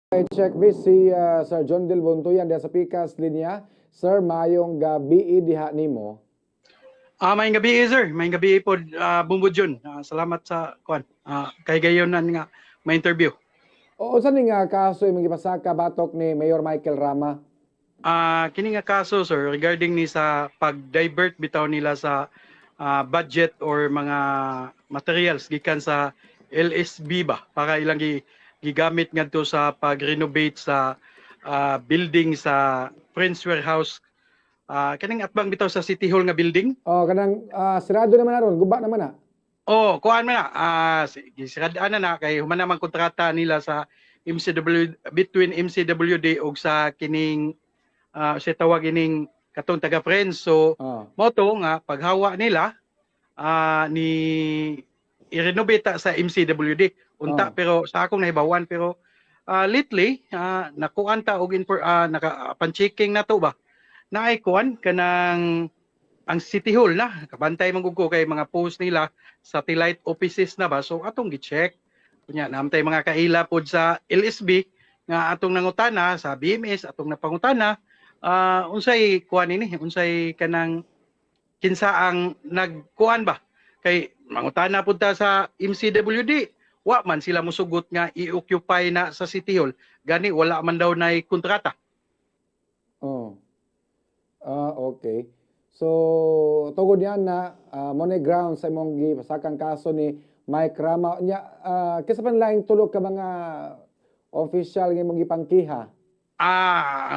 I-check this si Sir John Del Bontoyan diya sa Pikas linya. Sir, mayong gabi diha nimo. Maayong gabi sir, maayong gabi po Bumbod Jun. Salamat sa kuan. Kay gayon nga ma-interview. O sa ni nga kaso imong gipasaka batok ni Mayor Michael Rama? Kini nga kaso sir regarding ni sa pag-divert bitaw nila sa budget or mga materials gikan sa LSB ba para ilang gigamit ngadto sa pag-renovate sa building sa Prince Warehouse. Kaning atbang bitaw sa City Hall nga building. O kanang sirado naman na ron, guba naman na. Kuan man na. Siradaan na kay human naman kontrata nila sa MCW between MCWD ug sa kining sa tawag ining katong taga Friends. So mo to nga paghawa nila ni i-renovate sa MCWD unta pero sa akong nahibawan pero lately nakuan ta og naka-pan-checking na to ba naay kuan kanang ang City Hall na kabantay man ko kay mga post nila satellite offices na ba so atong gi-check kunya namtay mga kaila pod sa LSB nga atong nangutana sa BMS atong napangutana unsay kuan ini unsay kanang kinsa ang nagkuan ba kay mangutana pud ta sa MCWD wa man sila mosugot nga i-occupy na sa City Hall gani wala man daw nay kontrata. Okay. So tugod yan na money ground sa imong gipasakang kaso ni Mike Rama nya kisa pa laing tulo ka mga official nga imong gipangkiha?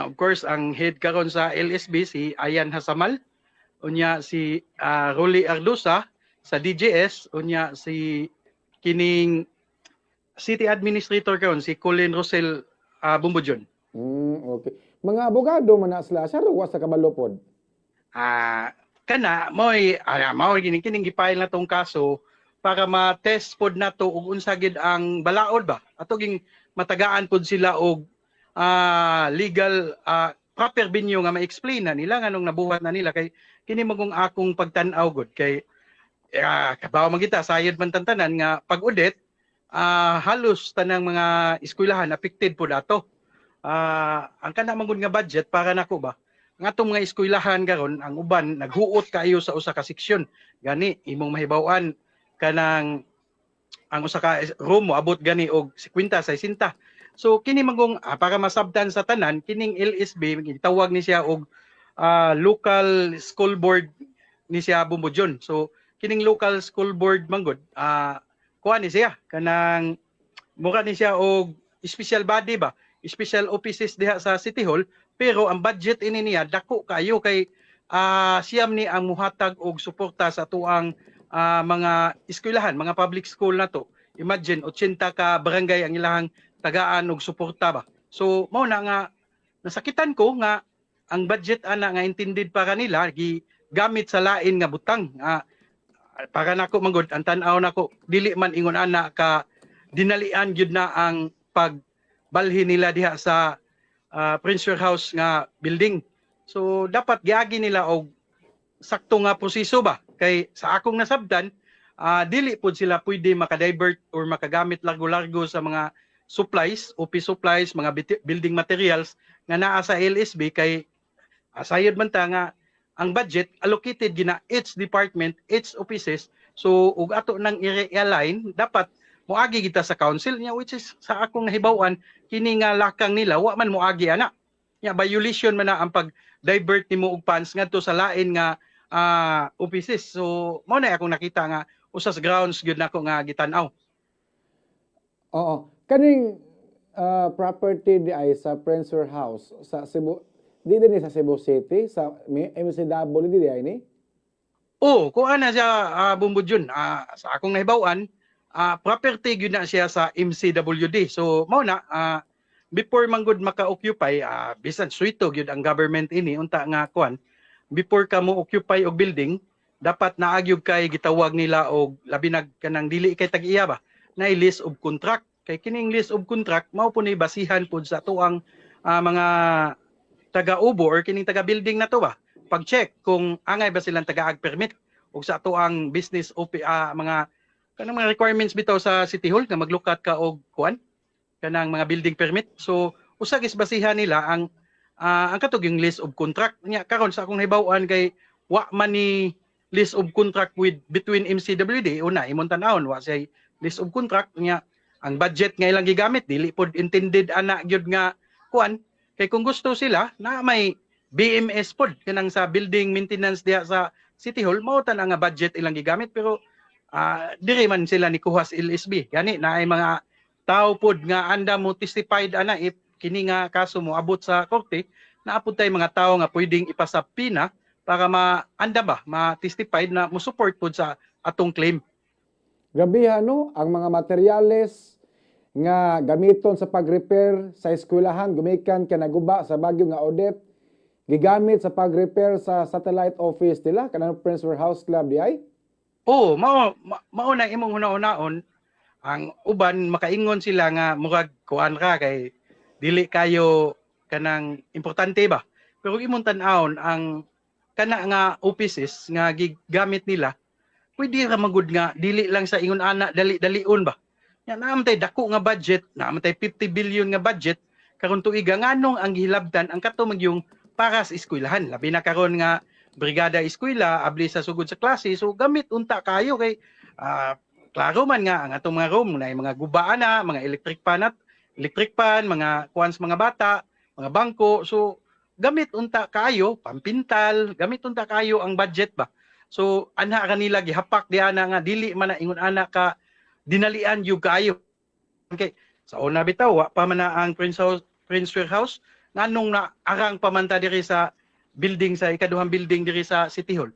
Of course ang head karon sa LSB si Ayan Hasamal, unya si Rolly Ardusa sa DJS, unya si kining City Administrator karon si Colin Rosel Bumbudyon. Okay. Mga abogado man na sila sa ruwa sa kabalo pod. Kana mao kining gipile na tong kaso para ma-test pod nato ug unsa gid ang balaod ba ato ging matagaan pod sila og legal proper venue nga ma-explain na nila nganong nabuhat na nila kay kini magong akong pagtan-aw gud kay kabaw man kita sayod man tantanan nga pag-audit halos tanang mga eskwelahan affected pod ato. Ang kana man gud nga budget para nako ba ang atong mga eskwelahan karon ang uban naghuot kaayo sa usa ka seksyon gani imong mahibaw-an kanang ang usa ka room mo abot gani og 50 60. So kini magong para masabtan sa tanan kining LSB gitawag ni siya og local school board ni siya Bumbudyon. So kining local school board manggod kuan ni siya kanang mura ni siya og special body ba special offices diha sa City Hall pero ang budget ini niya dako kayo kay siyam ni ang muhatag og suporta sa tuang mga eskwelahan, mga public school na to. Imagine 80 ka barangay ang ilahang tagaan og suporta ba. So mao na nga nasakitan ko nga ang budget ana nga intended para nila gigamit sa lain nga butang. Para nako manggod ang tan-aw nako dili man ingon ana ka dinalian gyud na ang pagbalhin nila diha sa Prince Warehouse nga building. So dapat giagi nila og sakto nga proseso ba kay sa akong nasabdan dili pod sila pwede makadivert or makagamit largo-largo sa mga supplies, office supplies, mga building materials nga naa sa LSB kay sayod man ta nga ang budget allocated gina each department, each offices. So ug ato nang i-realign dapat moagi kita sa council niya which is sa akong nahibaw-an kini nga lakang nila wa man moagi ana. Nya violation man na ang pag-divert nimo og funds ngadto sa lain nga offices. So mao na akong nakita nga usas grounds gyud nako nga gitan-aw. Oo. Kaning property di ay sa Prince Warehouse sa Cebu. Di din sa Cebu City sa MCW di ay ni? Kuan na siya Bumbudyon. Sa akong nahibaw-an property gyud na siya sa MCWD. So mao na before man gud maka-occupy bisan suito gyud ang government ini unta nga kuan before ka mo occupy og building dapat naagyog kay gitawag nila og labi nag kanang dili kay tag-iya ba na list of contract kay kining list of contract mao po ni basihan pud sa tuang mga taga-ubo or kining taga-building na to ba pag-check kung angay ba silang taga-ag permit og sa tuang business mga kanang mga requirements bitaw sa City Hall nga maglukat ka og kuan kanang mga building permit. So usa gis basihan nila ang katog yung list of contract nya karon sa akong nahibaw-an kay wa man ni list of contract between MCWD una imong tan-awon wa say list of contract nya ang budget nga ilang gigamit dili pod intended ana gyud nga kuan kay kung gusto sila na may BMS pod kanang sa building maintenance diha sa City Hall mao tan nga budget ilang gigamit pero diri man sila ni kuhas LSB gani na ay mga tao pod nga anda mo testified ana if kini nga kaso mo abot sa korte naapod tay mga tao nga pwedeng ipasapina para maanda ba ma-testified na mo support pod sa atong claim. Grabe no, ang mga materyales nga gamiton sa pag-repair sa eskwelahan gumikan kanaguba sa Baguio nga audit gigamit sa pag-repair sa satellite office nila kanang Prince Warehouse Club di ay? Oo, mao na imong una-unaon ang uban makaingon sila nga murag kuan ka kay dili kayo kanang importante ba. Pero imong tan-awon ang kana nga offices nga gigamit nila pwede ra magud nga dili lang sa ingon ana dali-dalion ba. Nya naamtay dako nga budget, naamtay 50 billion nga budget karon tuiga nganong ang gihilabtan ang kato yung para sa eskwelahan. Labi na karon nga brigada eskwela abli sa sugod sa klase so gamit unta kayo kay klaro man nga ang atong mga room na mga gubaan na, mga electric pan, mga kuans mga bata, mga bangko. So gamit unta kayo, pampintal, gamit unta kayo ang budget ba. So anha kanila gihapak diha na nga dili man na ingon ana ka dinalian yung kayo. Okay. Sa una bitaw wa pa man na ang Prince Warehouse nganong na arang pamanta diri sa building sa ikaduhang building diri sa City Hall.